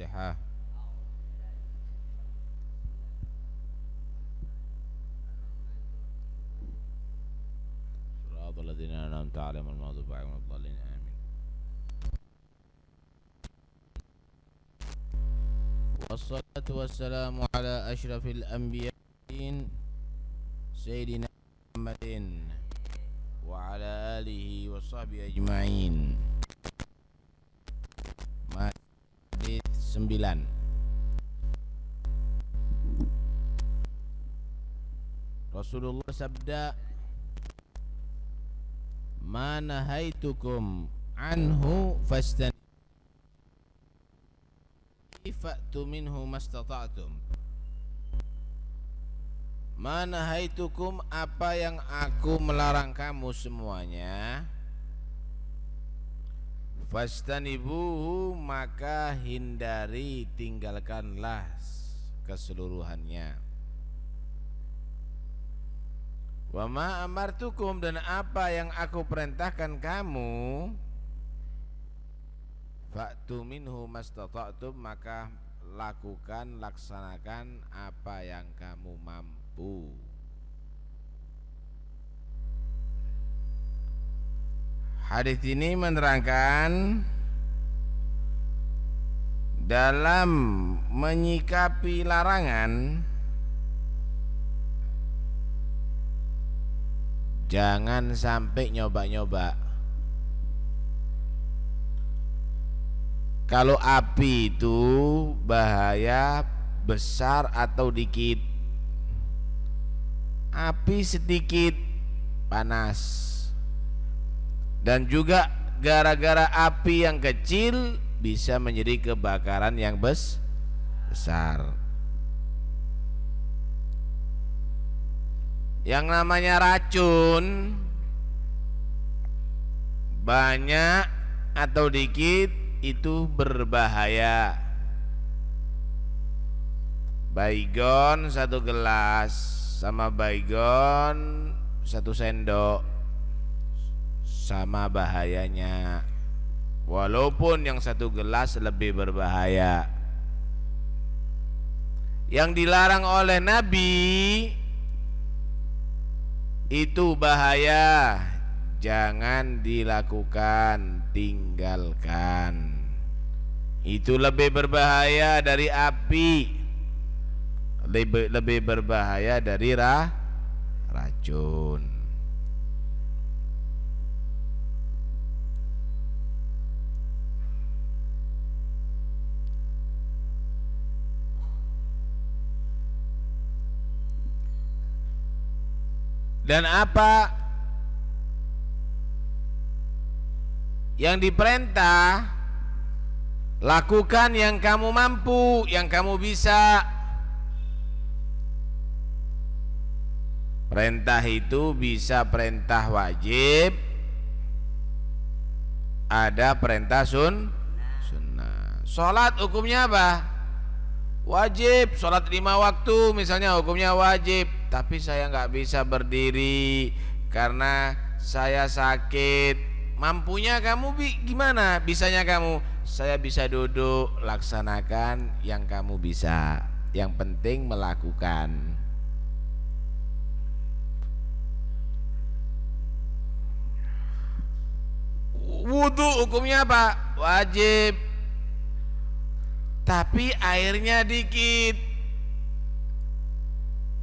Al-Fatihah. Shiratal ladzina an'amta 'alaihim ghairil maghdubi 'alaihim waladdallin. Amin. Wassalatu wassalamu ala asyrafil anbiyain Sayyidina Muhammadin wa ala alihi wa sahbihi ajma'in. Hadits 9. Rasulullah sabda, "Ma nahaitukum anhu fastani fa'tu minhu mastata'tum." Ma nahaitukum, apa yang aku melarang kamu semuanya, fastanibuhu, maka hindari, tinggalkanlah keseluruhannya. Wa ma amartukum, dan apa yang aku perintahkan kamu, fa'tu minhu mastata'tum, maka lakukan, laksanakan apa yang kamu mampu. Hadis ini menerangkan dalam menyikapi larangan, jangan sampai nyoba-nyoba. Kalau api itu bahaya besar atau dikit. Api sedikit panas, dan juga gara-gara api yang kecil bisa menjadi kebakaran yang besar. Yang namanya racun, banyak atau dikit itu berbahaya. Baygon 1 gelas sama baygon 1 sendok sama bahayanya, walaupun yang 1 gelas lebih berbahaya. Yang dilarang oleh Nabi itu bahaya, jangan dilakukan, tinggalkan. Itu lebih berbahaya dari api, lebih berbahaya dari racun. Dan apa yang diperintah, lakukan yang kamu mampu, yang kamu bisa. Perintah itu bisa perintah wajib, ada perintah sunnah. Sholat hukumnya apa? Wajib. Sholat 5 waktu misalnya hukumnya wajib, tapi saya nggak bisa berdiri karena saya sakit. Mampunya kamu gimana? Bisanya kamu? Saya bisa duduk. Laksanakan yang kamu bisa, yang penting melakukan. Wudu hukumnya apa? Wajib, tapi airnya dikit,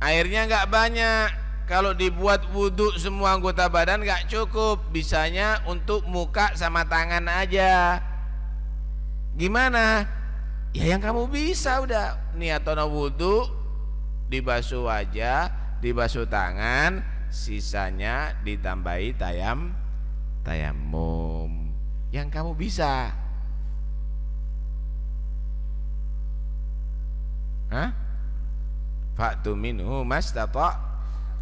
airnya nggak banyak. Kalau dibuat wudu semua anggota badan nggak cukup, bisanya untuk muka sama tangan aja. Gimana? Ya yang kamu bisa, udah niatona wudu, dibasuh wajah, dibasuh tangan, sisanya ditambahi tayamum yang kamu bisa. Hah? Fa'tu minhu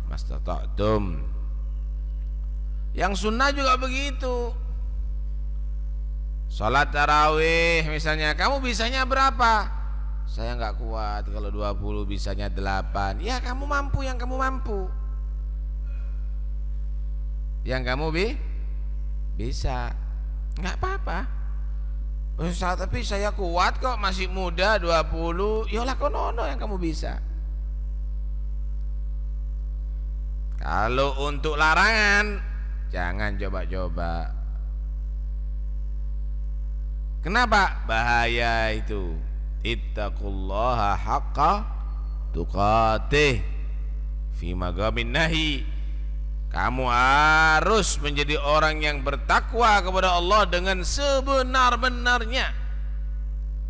mastata'tum. Yang sunnah juga begitu. Salat tarawih misalnya, kamu bisanya berapa? Saya nggak kuat, kalau 20 bisanya 8. Ya kamu mampu, yang kamu mampu, yang kamu bisa, nggak apa-apa. Ustaz, tapi saya kuat kok, masih muda 20. Yalah kono yang kamu bisa. Kalau untuk larangan jangan coba-coba. Kenapa? Bahaya itu. Ittaqullaha haqqa tuqatih fi magamin nahi. Kamu harus menjadi orang yang bertakwa kepada Allah dengan sebenar-benarnya,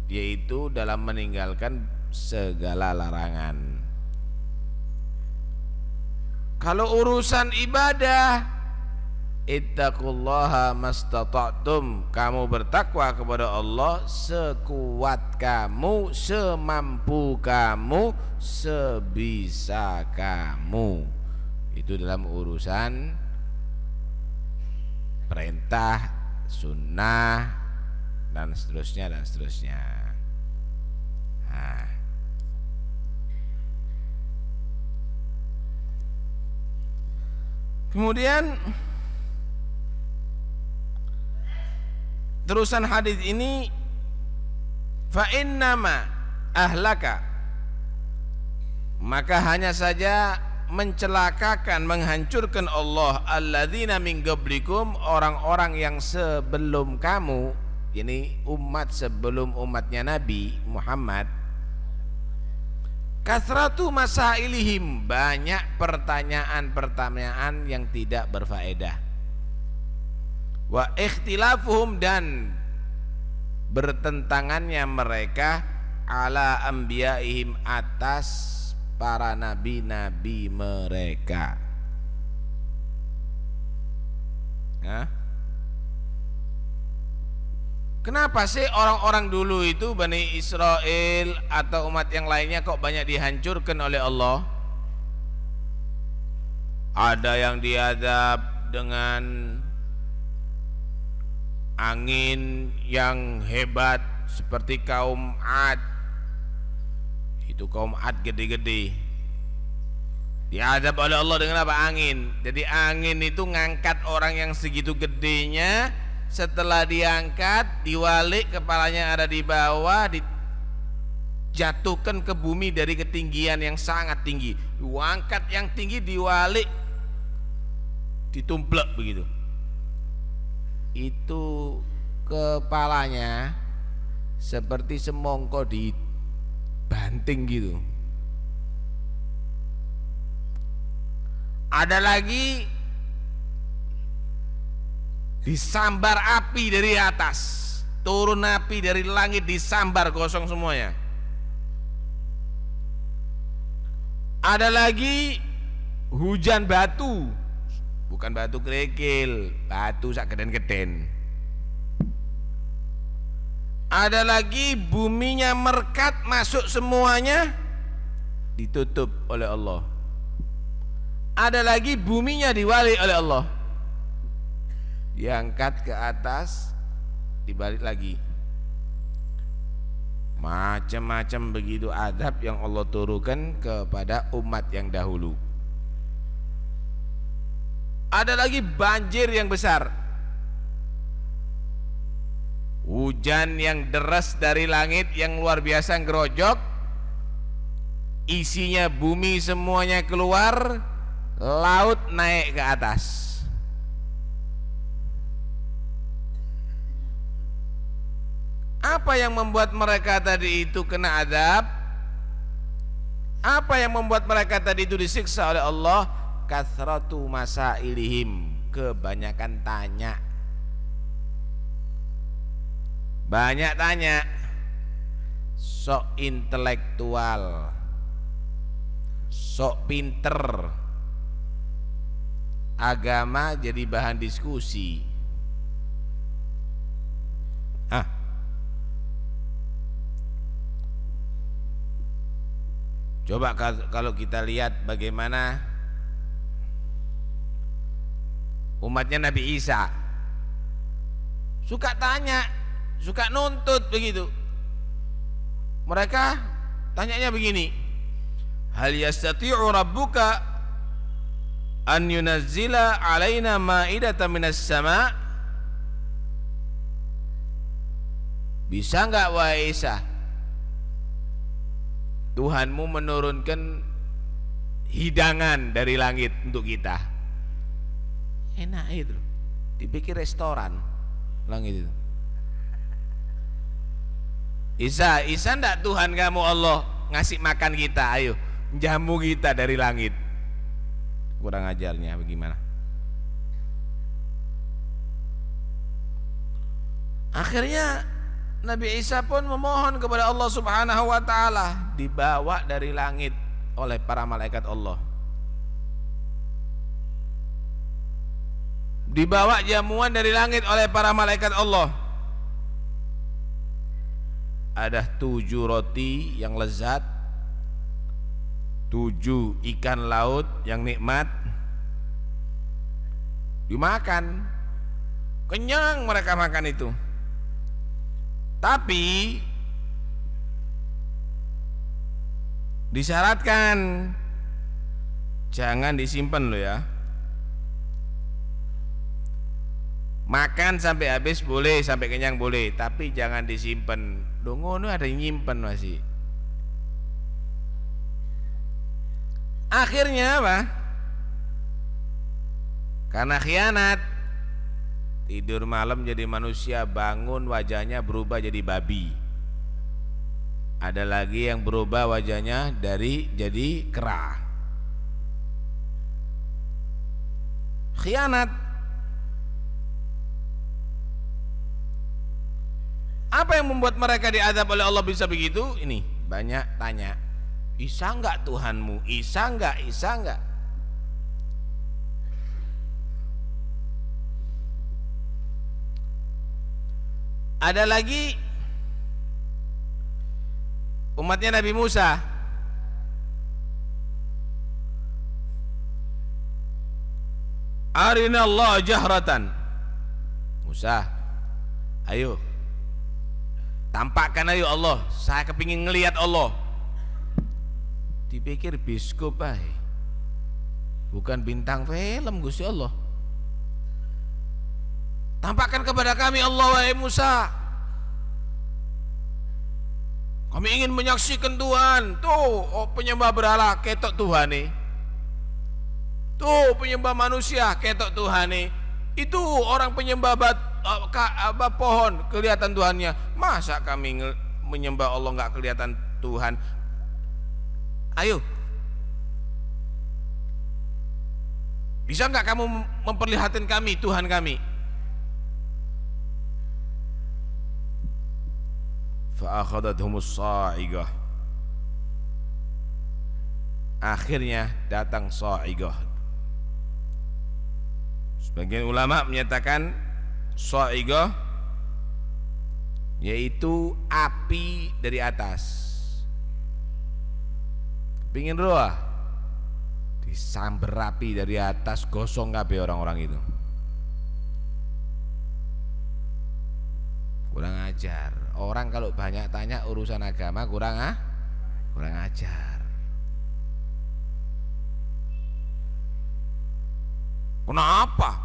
yaitu dalam meninggalkan segala larangan. Kalau urusan ibadah, ittaqullaha mastata'tum, kamu bertakwa kepada Allah sekuat kamu, semampu kamu, sebisa kamu. Itu dalam urusan perintah, sunnah, dan seterusnya dan seterusnya. Nah. Kemudian terusan hadis ini, fa innama ahlaka, maka hanya saja mencelakakan, menghancurkan Allah alladzina min qablikum, orang-orang yang sebelum kamu, ini umat sebelum umatnya Nabi Muhammad. Kasratu masailihim, banyak pertanyaan-pertanyaan yang tidak berfaedah. Wa ikhtilafuhum, dan bertentangannya mereka ala anbiyaihim, atas para nabi-nabi mereka. Kenapa sih orang-orang dulu itu, Bani Israel atau umat yang lainnya, kok banyak dihancurkan oleh Allah? Ada yang diazab dengan angin yang hebat seperti kaum Ad. Itu kaum Ad gede-gede, diadab oleh Allah dengan apa? Angin. Jadi angin itu ngangkat orang yang segitu gedenya. Setelah diangkat, diwalik, kepalanya ada di bawah, dijatuhkan ke bumi dari ketinggian yang sangat tinggi. Diangkat yang tinggi, diwalik, ditumplek begitu. Itu kepalanya seperti semongko dibanting gitu. Ada lagi disambar api dari atas, turun api dari langit, disambar kosong semuanya. Ada lagi hujan batu, bukan batu kerikil, batu sak keden-keden. Ada lagi buminya merkat, masuk semuanya, ditutup oleh Allah. Ada lagi buminya diwali oleh Allah, diangkat ke atas, dibalik lagi. Macam-macam begitu adab yang Allah turunkan kepada umat yang dahulu. Ada lagi banjir yang besar, hujan yang deras dari langit yang luar biasa, ngerojok, isinya bumi semuanya keluar, laut naik ke atas. Apa yang membuat mereka tadi itu kena azab? Apa yang membuat mereka tadi itu disiksa oleh Allah? Kathratu masailihim, kebanyakan tanya. Banyak tanya, sok intelektual, sok pinter, agama jadi bahan diskusi. Coba kalau kita lihat bagaimana umatnya Nabi Isa, suka tanya, suka nuntut begitu. Mereka tanyanya begini, hal yastati'u rabbuka an yunazzila alaina ma'idatan minas sama', Bisa nggak wahai Isa Tuhanmu menurunkan hidangan dari langit untuk kita? Enak itu, dipikir restoran langit itu. Isa ndak Tuhan kamu Allah ngasih makan kita, ayo jamu kita dari langit. Kurang ajarnya bagaimana? Akhirnya Nabi Isa pun memohon kepada Allah Subhanahu wa taala, dibawa dari langit oleh para malaikat Allah. Dibawa jamuan dari langit oleh para malaikat Allah. Ada 7 roti yang lezat, 7 ikan laut yang nikmat. Dimakan, kenyang mereka makan itu. Tapi disyaratkan jangan disimpan loh ya. Makan sampai habis boleh, sampai kenyang boleh, tapi jangan disimpan. Ngono ada yang nyimpen masih. Akhirnya apa? Karena khianat, tidur malam jadi manusia, bangun wajahnya berubah jadi babi. Ada lagi yang berubah wajahnya jadi kera. Khianat. Apa yang membuat mereka diazab oleh Allah bisa begitu? Ini banyak tanya, Isa enggak Tuhanmu? Isa enggak? Isa enggak? Ada lagi umatnya Nabi Musa. Arina Allah jahratan. Musa, ayo tampakkan ayo Allah, saya kepingin ngelihat Allah. Dipikir biskop bukan bintang film Gusti Allah. Tampakkan kepada kami Allah wahai Musa. Kami ingin menyaksikan Tuhan. Tuh penyembah berhala ketok Tuhan nih. Tuh penyembah manusia ketok Tuhan nih. Itu orang penyembah pohon kelihatan Tuhannya. Masa kami menyembah Allah nggak kelihatan Tuhan? Ayo, bisa nggak kamu memperlihatkan kami Tuhan kami? Fa'akhadhathumus sa'igah. Akhirnya datang sa'igah. Sebagian ulama menyatakan sa'igah yaitu api dari atas. Pingin roh disamber api dari atas, gosong kabeh orang-orang itu. Kurang ajar. Orang kalau banyak tanya urusan agama kurang ajar. Kenapa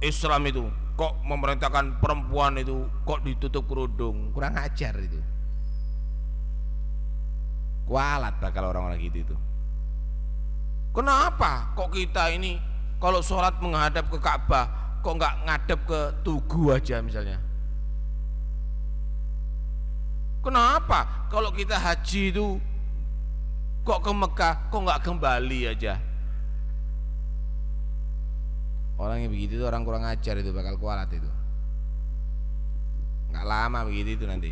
Islam itu kok memerintahkan perempuan itu kok ditutup kerudung? Kurang ajar itu. Kualat bakal orang-orang gitu itu. Kenapa kok kita ini kalau sholat menghadap ke Ka'bah kok nggak ngadep ke Tugu aja misalnya? Kenapa kalau kita haji itu kok ke Mekah kok nggak kembali aja? Orang yang begitu itu orang kurang ajar, itu bakal kualat itu. Nggak lama begitu itu nanti.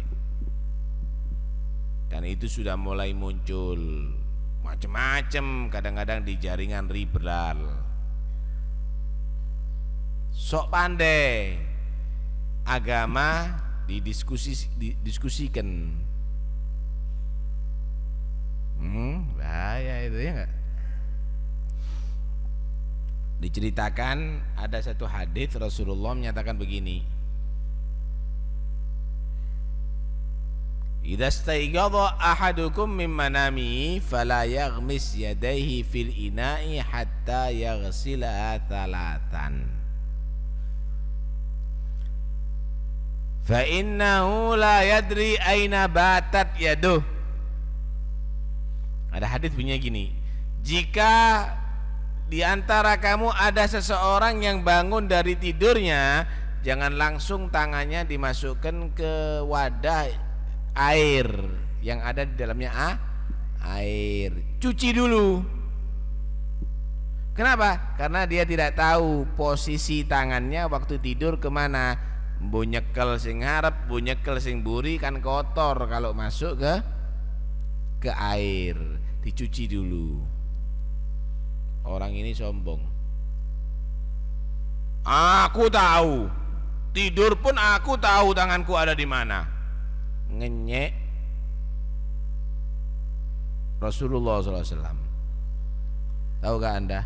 Dan itu sudah mulai muncul macam-macam, kadang-kadang di jaringan liberal. Sok pandai agama didiskusikan. Bahaya itu ya enggak? Diceritakan ada satu hadis Rasulullah menyatakan begini, idza staiqadha ahadukum min manami fala yaghmis yadayhi fil ina'i hatta yaghsilaha thalathan fa innahu la yadri aina batat yaduh. Ada hadis bunyinya gini, jika di antara kamu ada seseorang yang bangun dari tidurnya, jangan langsung tangannya dimasukkan ke wadah air yang ada di dalamnya air, cuci dulu. Kenapa? Karena dia tidak tahu posisi tangannya waktu tidur kemana. Bu nyekel sing ngarep, bu nyekel sing buri, kan kotor kalau masuk ke air. Dicuci dulu. Orang ini sombong. Aku tahu, tidur pun aku tahu tanganku ada di mana. Ngenyek. Rasulullah SAW, tahukah Anda,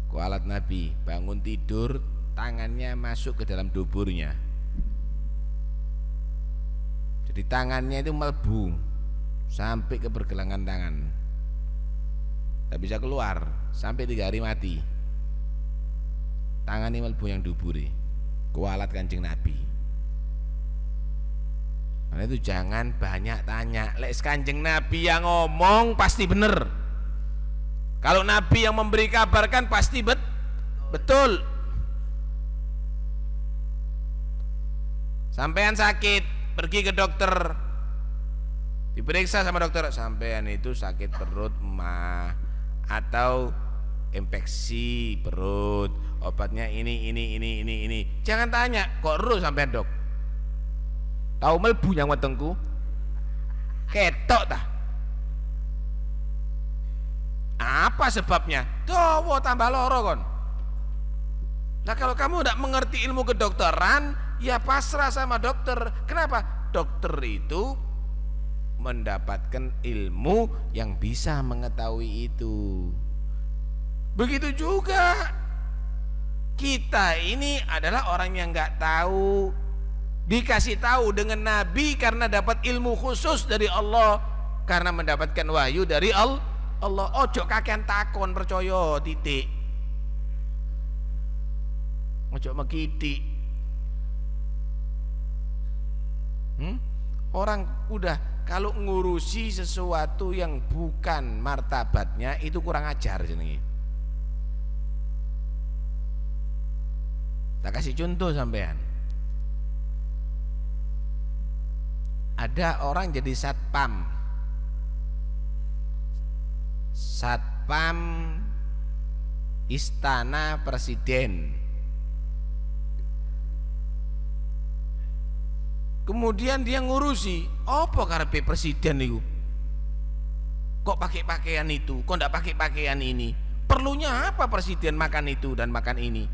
kualat Nabi bangun tidur, tangannya masuk ke dalam duburnya. Jadi tangannya itu melebu sampai ke pergelangan tangan, tak bisa keluar sampai 3 hari mati. Tangannya melebu yang duburi. Kualat Kanjeng Nabi. Karena itu jangan banyak tanya. Lek Kanjeng Nabi yang ngomong pasti bener. Kalau Nabi yang memberi kabar kan pasti betul. Sampean sakit, pergi ke dokter, diperiksa sama dokter, sampean itu sakit perut mah atau infeksi perut, obatnya ini. Jangan tanya, kok ero sampean dok? Tahu melbu yang wetengku? Ketok tah. Apa sebabnya? Dawa tambah loro kon. Nah kalau kamu tidak mengerti ilmu kedokteran, ya pasrah sama dokter. Kenapa? Dokter itu mendapatkan ilmu yang bisa mengetahui itu. Begitu juga kita ini adalah orang yang nggak tahu, dikasih tahu dengan Nabi karena dapat ilmu khusus dari Allah, karena mendapatkan wahyu dari Allah. Ojo kakean takon, percaya titik. Ojo mekiti. Orang udah kalau ngurusi sesuatu yang bukan martabatnya itu kurang ajar jenenge. Tak kasih contoh sampean. Ada orang jadi satpam istana presiden. Kemudian dia ngurusi, apa karepe presiden itu? Kok pakai pakaian itu? Kok enggak pakai pakaian ini? Perlunya apa presiden makan itu dan makan ini?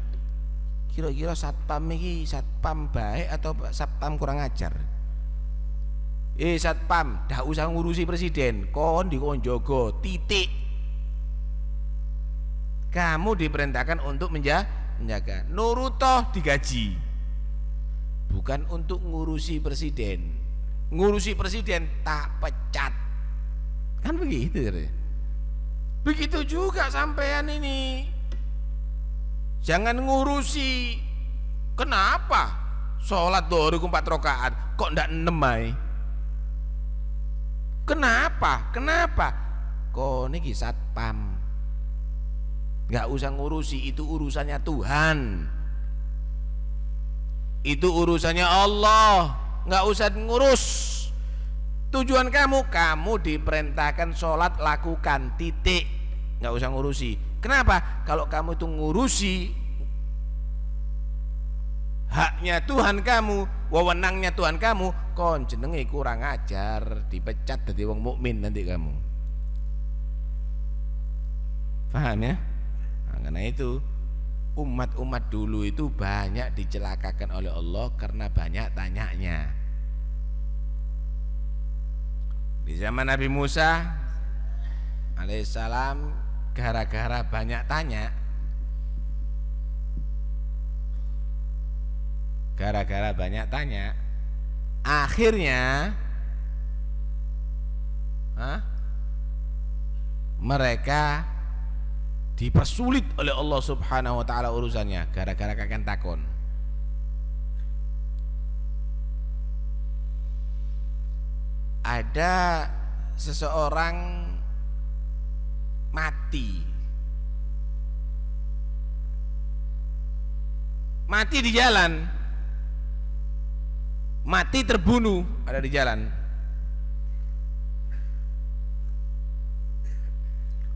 Kira-kira satpam ini satpam baik atau satpam kurang ajar? Satpam, dah usah ngurusi presiden, kon dikonjogo, titik. Kamu diperintahkan untuk menjaga. Nurutoh digaji, bukan untuk ngurusi presiden. Ngurusi presiden tak pecat, kan begitu. Begitu juga sampean ini, jangan ngurusi. Kenapa sholat dhuhur 4 rakaat kok ndak 6 ae? Kenapa? Kok niki satpam, nggak usah ngurusi, itu urusannya Tuhan, itu urusannya Allah, nggak usah ngurus. Tujuan kamu diperintahkan sholat, lakukan, titik, nggak usah ngurusi. Kenapa? Kalau kamu itu ngurusi haknya Tuhan kamu, wewenangnya Tuhan kamu, kon jenenge kurang ajar, dipecat dari wong mukmin nanti kamu. Paham ya? Nah, karena itu umat-umat dulu itu banyak dicelakakan oleh Allah karena banyak tanyanya. Di zaman Nabi Musa alaihissalam, gara-gara banyak tanya, akhirnya mereka dipersulit oleh Allah Subhanahu wa taala urusannya gara-gara kakek takon. ada seseorang mati di jalan, mati terbunuh ada di jalan.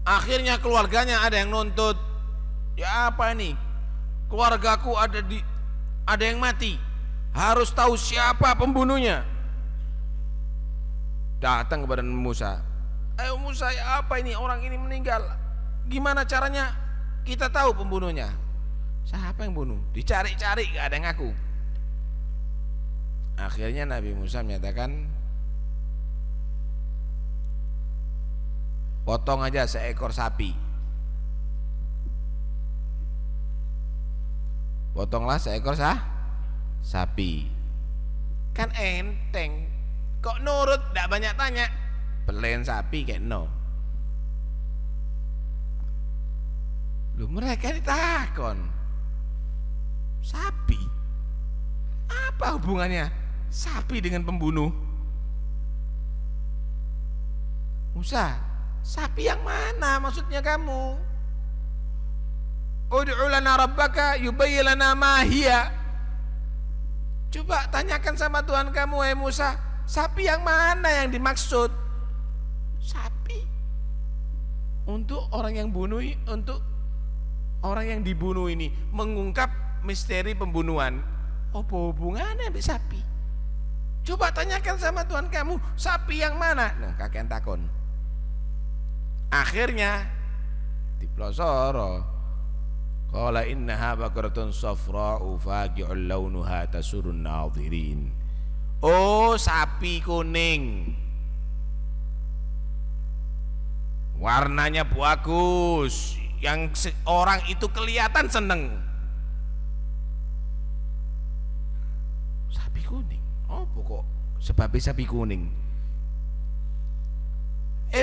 Akhirnya keluarganya ada yang nuntut, ya apa ini, keluargaku ada yang mati, harus tahu siapa pembunuhnya. Datang kepada Musa, ayo Musa, ya apa ini, orang ini meninggal, gimana caranya kita tahu pembunuhnya? Siapa yang bunuh? Dicari-cari gak ada yang ngaku. Akhirnya Nabi Musa menyatakan, potong aja seekor sapi. Potonglah seekor sapi. Kan enteng. Kok nurut, gak banyak tanya. Belen sapi kayak no. Lu mereka ditakon, sapi apa hubungannya sapi dengan pembunuh? Musa, sapi yang mana maksudnya kamu? Ud'u lana rabbaka yubayyin lana ma hiya. Coba tanyakan sama Tuhan kamu, Musa, sapi yang mana yang dimaksud? Sapi untuk orang yang bunuh, untuk orang yang dibunuh ini mengungkap misteri pembunuhan. Apa hubungannya dengan sapi? Coba tanyakan sama Tuhan kamu, sapi yang mana? Nah, kakek takon. Akhirnya diplosoro. Qala innaha baqaratun safra'u faqi'ul launuha tasurun nadhirin. Oh, sapi kuning, warnanya bagus, yang orang itu kelihatan seneng. Sapi kuning, oh pokok sebabnya sapi kuning.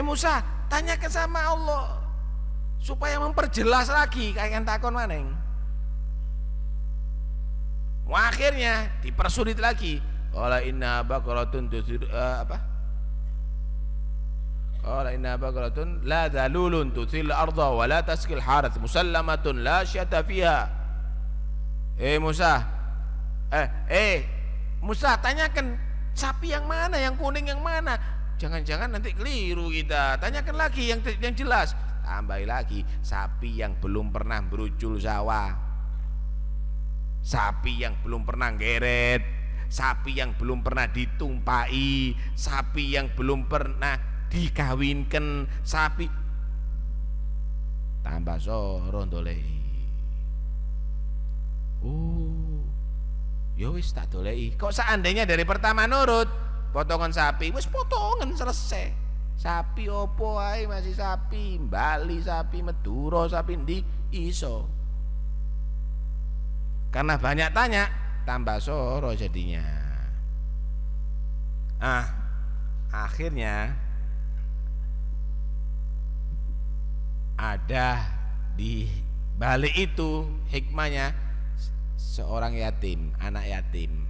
Musa, tanyakan sama Allah supaya memperjelas lagi, kayak takon maneng. Akhirnya dipersulit lagi. Qala inna baqaratun Qala inna baqaratun la dhalulun tuthil arda wa la taskil harath musallamatun la syata fiha. Musa, tanyakan sapi yang mana, yang kuning yang mana? Jangan-jangan nanti keliru kita. Tanyakan lagi yang jelas. Tambah lagi, sapi yang belum pernah berucul sawah, sapi yang belum pernah geret, sapi yang belum pernah ditumpai, sapi yang belum pernah dikawinkan, sapi. Tambah soro dolei. Ya wis tak dolei. Kok seandainya dari pertama nurut, potongan sapi, wis potongan selesai. Sapi opo ae masih sapi, Bali sapi, Madura sapi, ndi iso. Karena banyak tanya, tambah soro jadinya. Akhirnya ada di balik itu hikmahnya, seorang yatim, anak yatim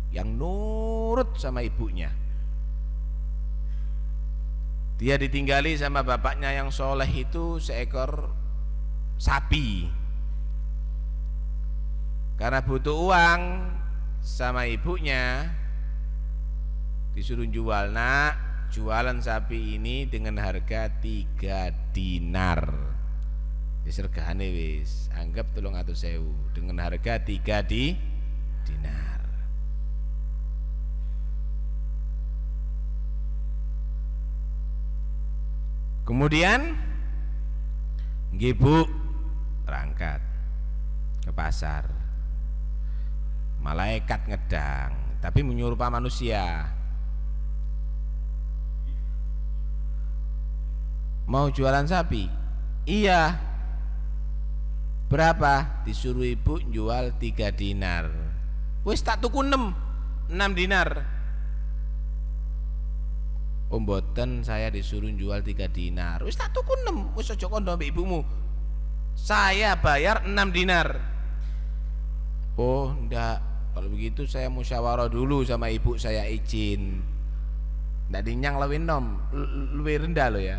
yang nurut sama ibunya. Dia ditinggali sama bapaknya yang soleh itu seekor sapi. Karena butuh uang sama ibunya, disuruh jual. Nak, jualan sapi ini dengan harga 3 dinar. Disergane wis, anggap 300.000 dengan harga 3 dinar. Kemudian ibu berangkat ke pasar. Malaikat ngedang, tapi menyerupai manusia. Mau jualan sapi? Iya. Berapa? Disuruh ibu jual 3 dinar. Wis tak tuku 6 dinar. Mboten, saya disuruh jual 3 dinar. Wis tak tuku 6. Wis aja kondo mbek ibumu. Saya bayar 6 dinar. Oh, ndak. Kalau begitu saya musyawarah dulu sama ibu, saya izin. ndak dinyang luwih nom, luwih rendah lo ya.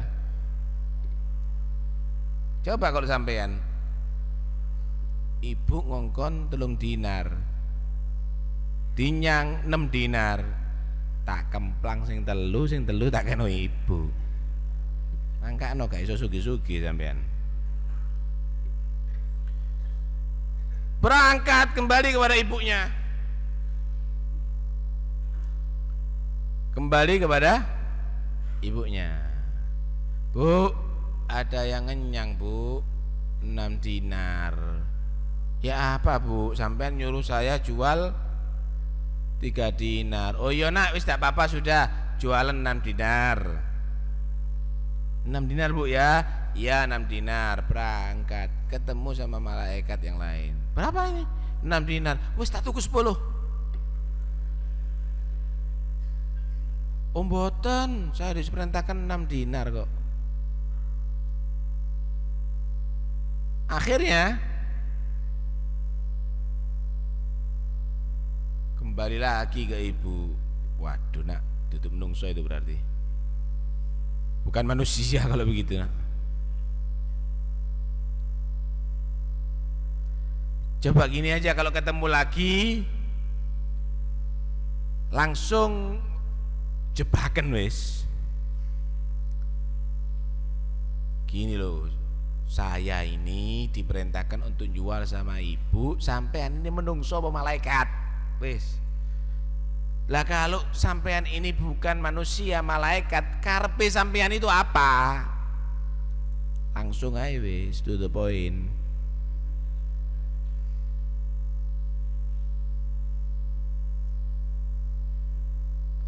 Coba kalau sampean ibu ngongkon 3 dinar, dinyang 6 dinar, tak kemplang sing telu tak kena ibu. Mangkano gak iso sugi-sugi sampean. Berangkat kembali kepada ibunya. Kembali kepada ibunya. Bu, ada yang ngenyang bu, 6 dinar. Ya apa bu, sampean nyuruh saya jual 3 dinar. Oh iya nak, wis tak apa-apa sudah, jualan 6 dinar. 6 dinar bu ya. Iya 6 dinar. Berangkat ketemu sama malaikat yang lain. Berapa ini? 6 dinar. Wis tak tuku 10. Oh mboten, saya diperintahkan 6 dinar kok. Akhirnya kembali lagi ke ibu. Waduh nak, tutup menungso itu berarti bukan manusia kalau begitu nak. Coba gini aja, kalau ketemu lagi langsung jebakan wis. Gini loh, saya ini diperintahkan untuk jual sama ibu, sampean ini menungso apa malaikat? Wis. Lah kalau sampean ini bukan manusia, malaikat, karepe sampean itu apa? Langsung aja wis, to the point.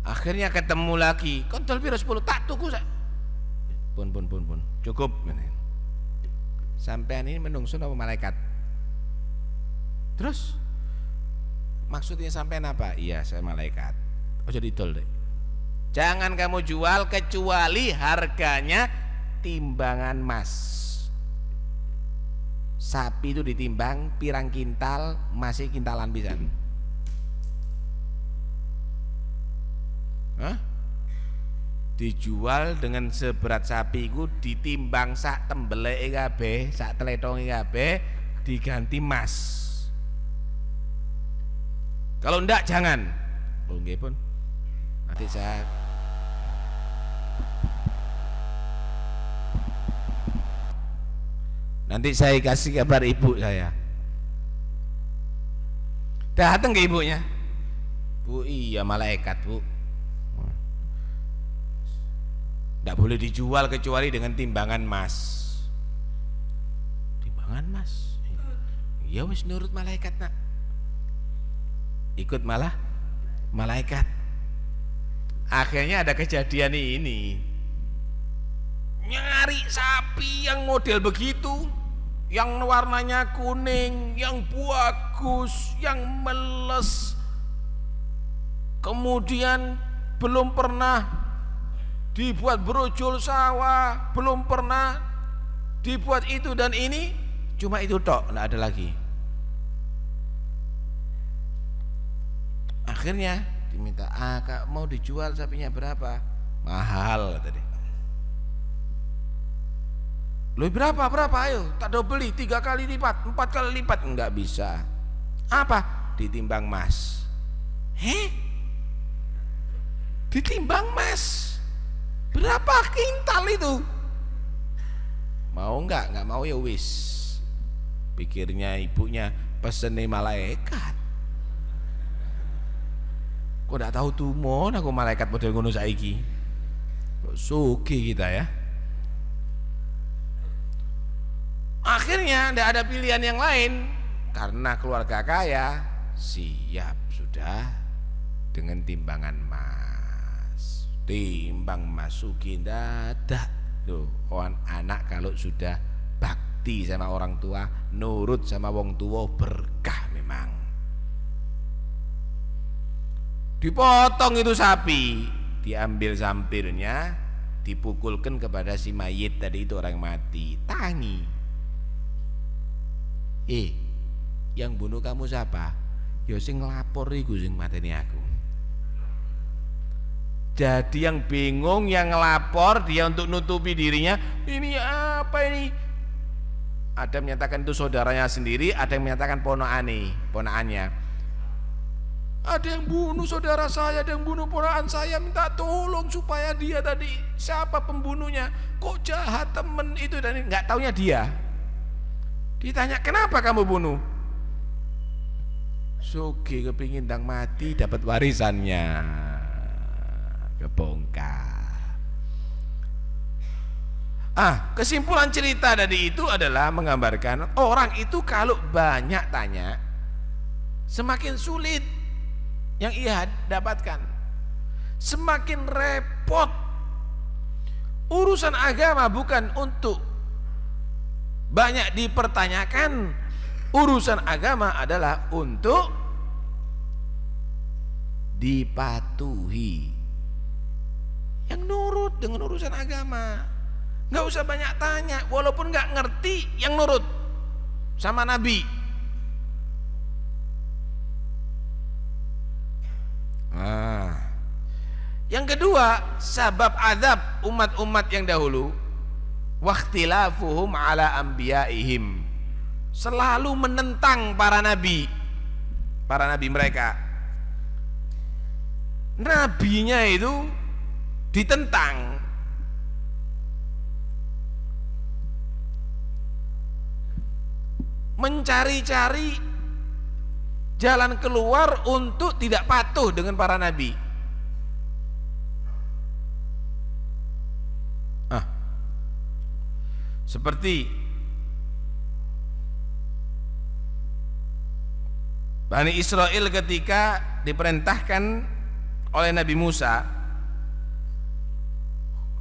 Akhirnya ketemu lagi, kontol piro 10 tak tuku sak. Pun cukup. Sampean ini menungso apa malaikat? Terus maksudnya sampean apa? Iya saya malaikat. Oh jadi dol deh. Jangan kamu jual kecuali harganya timbangan emas. Sapi itu ditimbang pirang kintal, masih kintalan pisan. Hah? Dijual dengan seberat sapi ku ditimbang sak tembeleke kabeh, sak tletonge kabeh, diganti emas. Kalau ndak jangan. Oh nggih pun. Nanti saya kasih kabar ibu saya. Datang ke ibunya. Bu, iya malaikat bu. Tidak boleh dijual kecuali dengan timbangan emas. Timbangan emas. Ya wis nurut malaikat nak. Ikut malah malaikat. Akhirnya ada kejadian ini. Nyari sapi yang model begitu, yang warnanya kuning, yang bagus, yang meles. Kemudian belum pernah dibuat brojol sawah, belum pernah dibuat itu dan ini, cuma itu tok, enggak ada lagi. Akhirnya diminta, kak mau dijual sapinya berapa? Mahal tadi. Loh berapa ayo, tak ada beli 3 kali lipat, 4 kali lipat, enggak bisa. Apa? Ditimbang emas. Ditimbang emas. Berapa kintal itu? Mau enggak mau ya wis. Pikirnya ibunya pesen malaikat. Kok enggak tahu tumon aku malaikat model ngono saiki. Kok sugih kita ya. Akhirnya enggak ada pilihan yang lain karena keluarga kaya, siap sudah dengan timbangan emas. Timbang masukin dadah tuh anak kalau sudah bakti sama orang tua, nurut sama wong tua, berkah memang. Dipotong itu sapi, diambil sampirnya, dipukulkan kepada si mayit tadi itu, orang mati. Tangi, yang bunuh kamu siapa? Ya sing nglapor iku sing mateni aku. Jadi yang bingung, yang ngelapor, dia untuk nutupi dirinya, ini apa ini? Ada yang menyatakan itu saudaranya sendiri, ada yang menyatakan ponaannya. Ada yang bunuh saudara saya, ada yang bunuh ponakan saya, minta tolong supaya dia tadi siapa pembunuhnya, kok jahat temen itu, dan nggak taunya dia. Ditanya, kenapa kamu bunuh? Soge kepingin ndang mati dapat warisannya, kebongkar. Kesimpulan cerita tadi itu adalah menggambarkan orang itu kalau banyak tanya semakin sulit yang ia dapatkan, semakin repot. Urusan agama bukan untuk banyak dipertanyakan, urusan agama adalah untuk dipatuhi, yang nurut dengan urusan agama. Nggak usah banyak tanya, walaupun nggak ngerti, yang nurut sama Nabi. Yang kedua, sebab azab umat-umat yang dahulu, wakhtilafuhum ala anbiyaihim, selalu menentang para nabi mereka. Nabinya itu ditentang. Mencari-cari jalan keluar untuk tidak patuh dengan para nabi. Seperti Bani Israel ketika diperintahkan oleh Nabi Musa,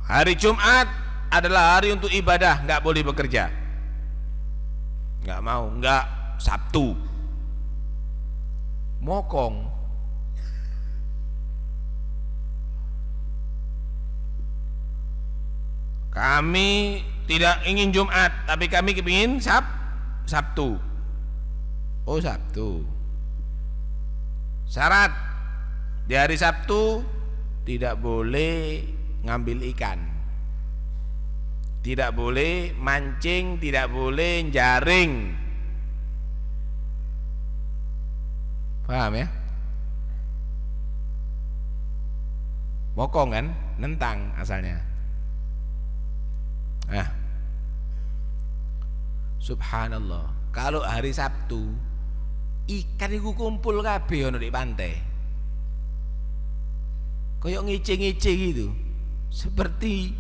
hari Jumat adalah hari untuk ibadah, nggak boleh bekerja. Nggak mau, nggak Sabtu, mokong. Kami tidak ingin Jumat, tapi kami ingin Sabtu. Oh, Sabtu. Syarat di hari Sabtu tidak boleh ngambil ikan, tidak boleh mancing, tidak boleh jaring. Paham ya? Mokong kan, nentang asalnya. Subhanallah, kalau hari Sabtu ikan itu kumpul kabeh ono di pantai, koyok ngece-ngece gitu, seperti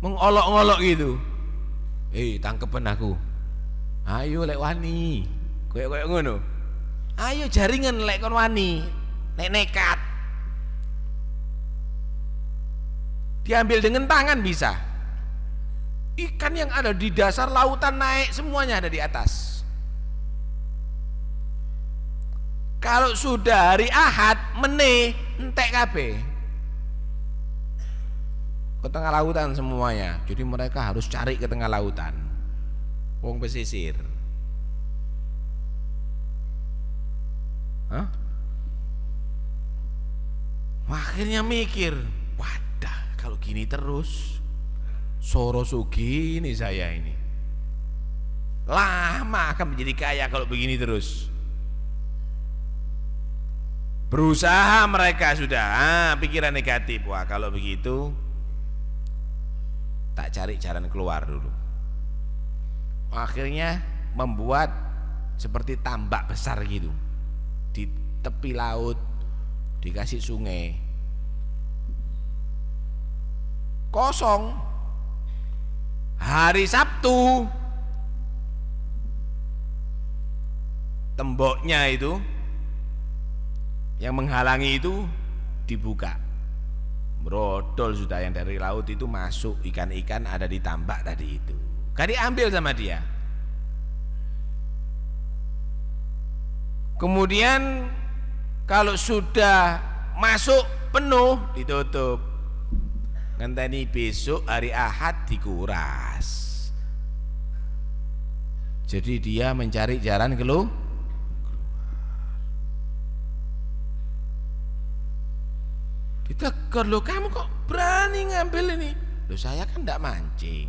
mengolok-olok gitu. Tangkepen aku, ayo lek wani, koyok ngono, ayo jaringan lek kon wani, lek nekat diambil dengan tangan bisa. Ikan yang ada di dasar lautan naik semuanya ada di atas. Kalau sudah hari Ahad meneh entek kabeh ke tengah lautan semuanya. Jadi mereka harus cari ke tengah lautan, wong pesisir. Akhirnya mikir, wadah kalau gini terus Soro Sugih ini saya ini lama akan menjadi kaya kalau begini terus. Berusaha mereka sudah pikiran negatif, wah kalau begitu tak cari jalan keluar dulu. Akhirnya membuat seperti tambak besar gitu di tepi laut, dikasih sungai kosong. Hari Sabtu temboknya itu yang menghalangi itu dibuka, brodol sudah yang dari laut itu masuk, ikan-ikan ada di tambak tadi itu kan diambil sama dia. Kemudian kalau sudah masuk penuh ditutup, ngenteni besok hari Ahad dikuras. Jadi dia mencari jalan keluar. Ditegur, loh kamu kok berani ngambil ini? Loh saya kan tidak mancing,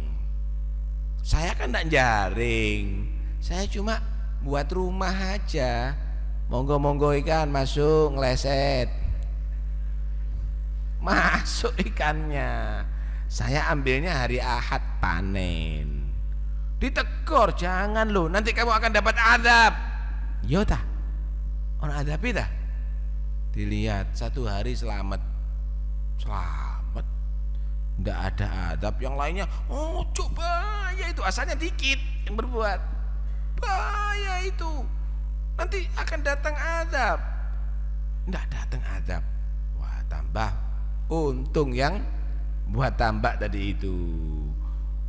saya kan tidak jaring, saya cuma buat rumah aja. Monggo-monggo ikan masuk, ngeleset, masuk ikannya. Saya ambilnya hari Ahad panen. Ditegur, jangan loh, nanti kamu akan dapat adab. Yo tah, orang adab itu dilihat 1 hari selamat, ndak ada adab. Yang lainnya, oh coba ya, itu asalnya dikit yang berbuat, bahaya itu, nanti akan datang adab. Ndak datang adab, wah tambah untung yang buat tambak tadi itu.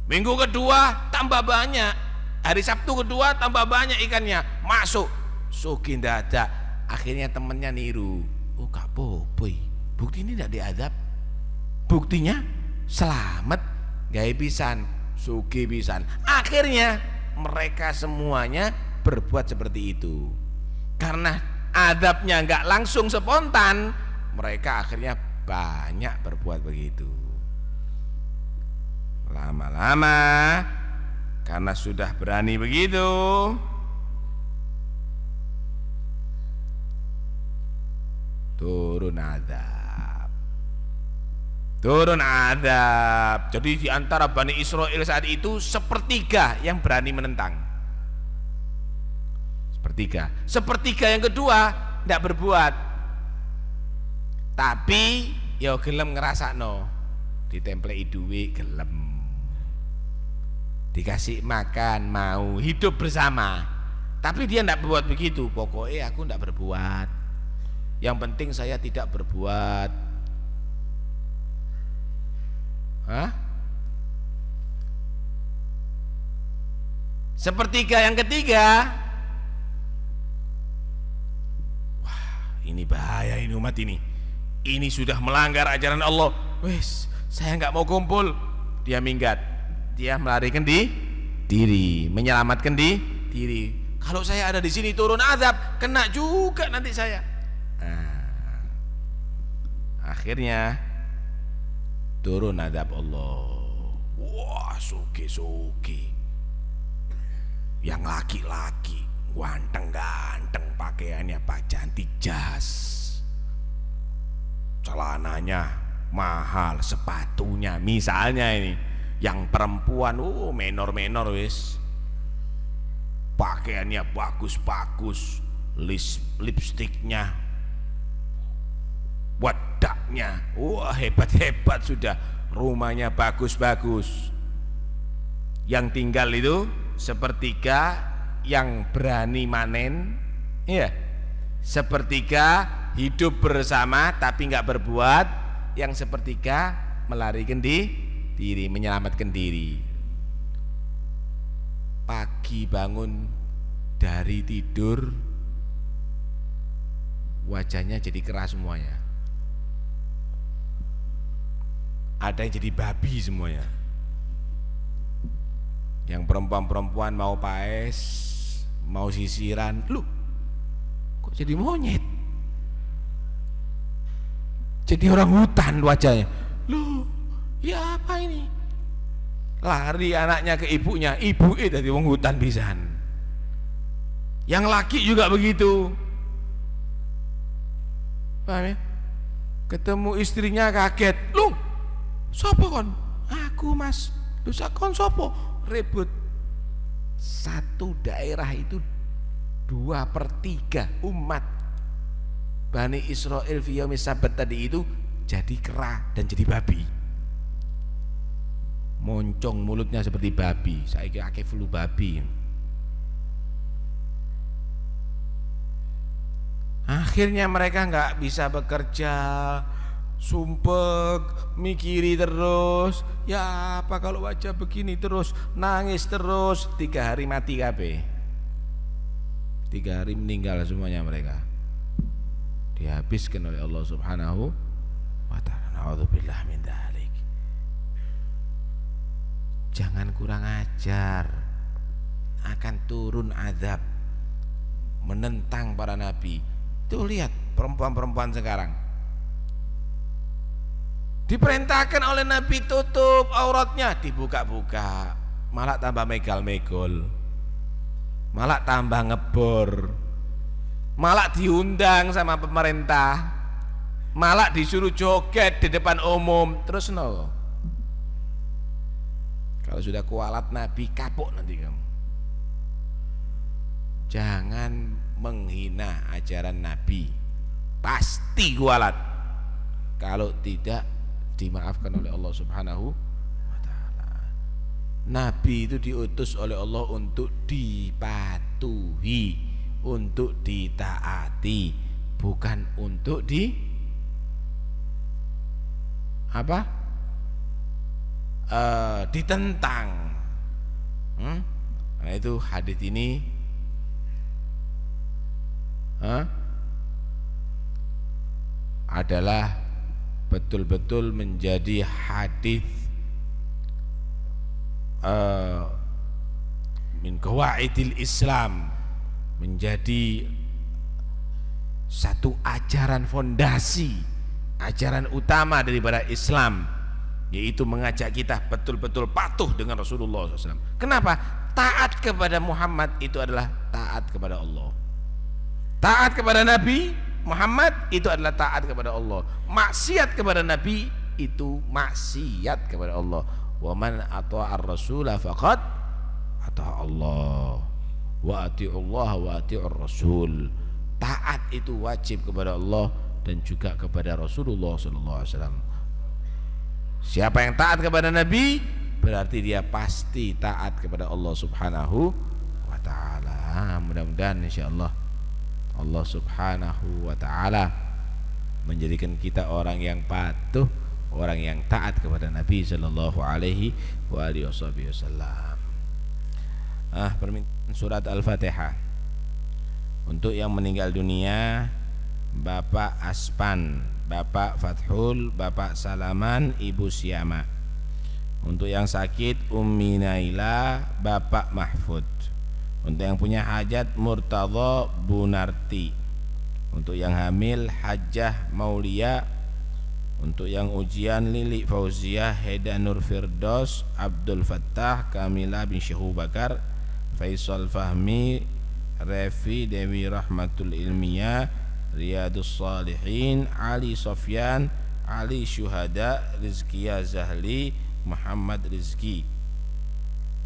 Minggu kedua tambah banyak, hari Sabtu kedua tambah banyak ikannya, masuk suki dadak. Akhirnya temennya niru, oh Kak Popoy, bukti ini tidak diadab, buktinya selamat, gaya pisan, suki pisan. Akhirnya mereka semuanya berbuat seperti itu. Karena adabnya nggak langsung spontan, mereka akhirnya banyak berbuat begitu. Lama-lama karena sudah berani begitu, turun adab. Jadi di antara Bani Israel saat itu sepertiga yang berani menentang. Sepertiga yang kedua tidak berbuat, tapi ya gelem ngerasakno, ditemplei duit gelem, dikasih makan mau, hidup bersama. Tapi dia tidak berbuat begitu. Pokoknya aku tidak berbuat, yang penting saya tidak berbuat. Sepertiga yang ketiga, wah ini bahaya ini umat ini sudah melanggar ajaran Allah. Wes, saya nggak mau kumpul. Dia minggat, dia melarikan diri, menyelamatkan diri. Kalau saya ada di sini turun azab, kena juga nanti saya. Nah, akhirnya turun azab Allah. Wah, suki yang laki-laki ganteng-ganteng, pakaiannya Pak Cantik, jas, celananya mahal, sepatunya misalnya ini. Yang perempuan menor wis, pakaiannya bagus-bagus, lipstiknya, wadaknya, wah hebat-hebat sudah, rumahnya bagus-bagus. Yang tinggal itu sepertiga yang berani manen, ya, sepertiga hidup bersama tapi nggak berbuat, yang sepertiga melarikan diri, menyelamatkan diri. Pagi bangun dari tidur, wajahnya jadi keras semuanya, ada yang jadi babi semuanya. Yang perempuan mau paes, mau sisiran, lu kok jadi monyet, jadi orang hutan wajahnya. Lu ya apa ini? Lari anaknya ke ibunya, ibu dari wong hutan pisan. Yang laki juga begitu, paham ya? Ketemu istrinya kaget, lu sopo kon? Aku mas. Lu sakon sopo? Ribut. Satu daerah itu 2/3 umat Bani Israel fi yaumi sabat tadi itu jadi kera dan jadi babi, moncong mulutnya seperti babi. Saiki akeh flu babi. Akhirnya mereka nggak bisa bekerja, sumpek, mikiri terus. Ya apa kalau wajah begini terus, nangis terus. 3 hari mati kabeh. 3 hari meninggal semuanya mereka, dihabiskan oleh Allah Subhanahu wa ta'ala. Na'udzubillah min dzalik. Jangan kurang ajar, akan turun azab menentang para nabi. Tuh lihat perempuan-perempuan sekarang, Diperintahkan oleh Nabi tutup auratnya, dibuka-buka, malah tambah megal-megol, malah tambah ngebor, malah diundang sama pemerintah, malah disuruh joget di depan umum. Terus no, kalau sudah kualat Nabi kapok nanti kamu. Jangan menghina ajaran Nabi, pasti kualat. Kalau tidak, dimaafkan oleh Allah Subhanahu wa ta'ala. Nabi itu diutus oleh Allah untuk dipatuhi, untuk ditaati, bukan untuk ditentang. Nah itu hadis ini adalah betul-betul menjadi hadis min qawaidil Islam, menjadi satu ajaran fondasi, ajaran utama daripada Islam, yaitu mengajak kita betul-betul patuh dengan Rasulullah SAW. Kenapa? Taat kepada Muhammad itu adalah taat kepada Allah. Taat kepada Nabi Muhammad itu adalah taat kepada Allah. Maksiat kepada Nabi itu maksiat kepada Allah. Wa man ata'ar rasula faqad ata'a Allah. Wa ati'ullah wa ati'ur rasul. Taat itu wajib kepada Allah dan juga kepada Rasulullah sallallahu alaihi wasallam. Siapa yang taat kepada Nabi berarti dia pasti taat kepada Allah Subhanahu wa taala. Mudah-mudahan insyaallah Allah Subhanahu wa ta'ala menjadikan kita orang yang patuh, orang yang taat kepada Nabi sallallahu alaihi wa alihi wasallam. Permintaan surat Al-Fatihah untuk yang meninggal dunia: Bapak Aspan, Bapak Fathul, Bapak Salaman, Ibu Syama. Untuk yang sakit Ummi Naila, Bapak Mahfud. Untuk yang punya hajat Murtadha Bunarti. Untuk yang hamil Hajjah Maulia. Untuk yang ujian Lili Fauzia Heda Nur Firdaus Abdul Fattah Kamila bin Syekh Bakar Faisal Fahmi Revi Dewi Rahmatul Ilmiyah Riyadus Salihin Ali Sofyan Ali Syuhada Rizkia Zahli Muhammad Rizki.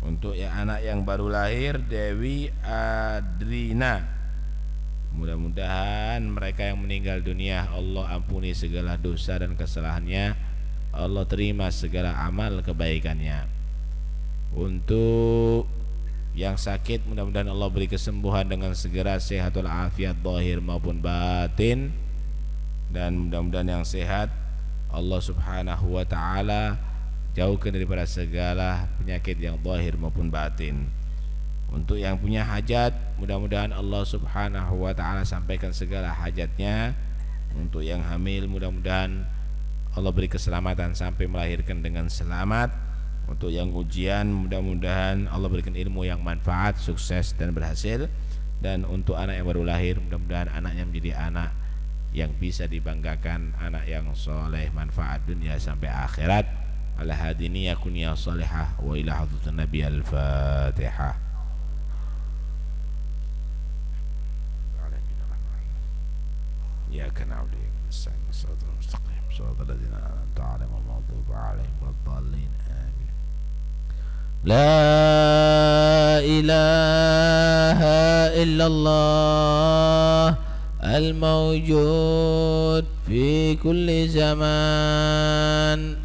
Untuk yang anak yang baru lahir Dewi Adrina, mudah-mudahan mereka yang meninggal dunia Allah ampuni segala dosa dan kesalahannya, Allah terima segala amal kebaikannya. Untuk yang sakit mudah-mudahan Allah beri kesembuhan dengan segera, sehat walafiat zahir maupun batin. Dan mudah-mudahan yang sehat Allah Subhanahu wa ta'ala jauhkan daripada segala penyakit yang zahir maupun batin. Untuk yang punya hajat mudah-mudahan Allah Subhanahu wa ta'ala sampaikan segala hajatnya. Untuk yang hamil mudah-mudahan Allah beri keselamatan sampai melahirkan dengan selamat. Untuk yang ujian mudah-mudahan Allah berikan ilmu yang manfaat, sukses dan berhasil. Dan untuk anak yang baru lahir mudah-mudahan anaknya menjadi anak yang bisa dibanggakan, anak yang soleh, manfaat dunia sampai akhirat. Ala hadini yakun ya salihah wa ila hadratun nabi. Al-Fatihah. Iyyaka na'budu wa iyyaka nasta'in shiratal mustaqim shiratal ladzina an'amta 'alaihim ghairil maghdubi 'alaihim waladdallin. Amin. La ilaha illallah al-mawjud fi kulli zaman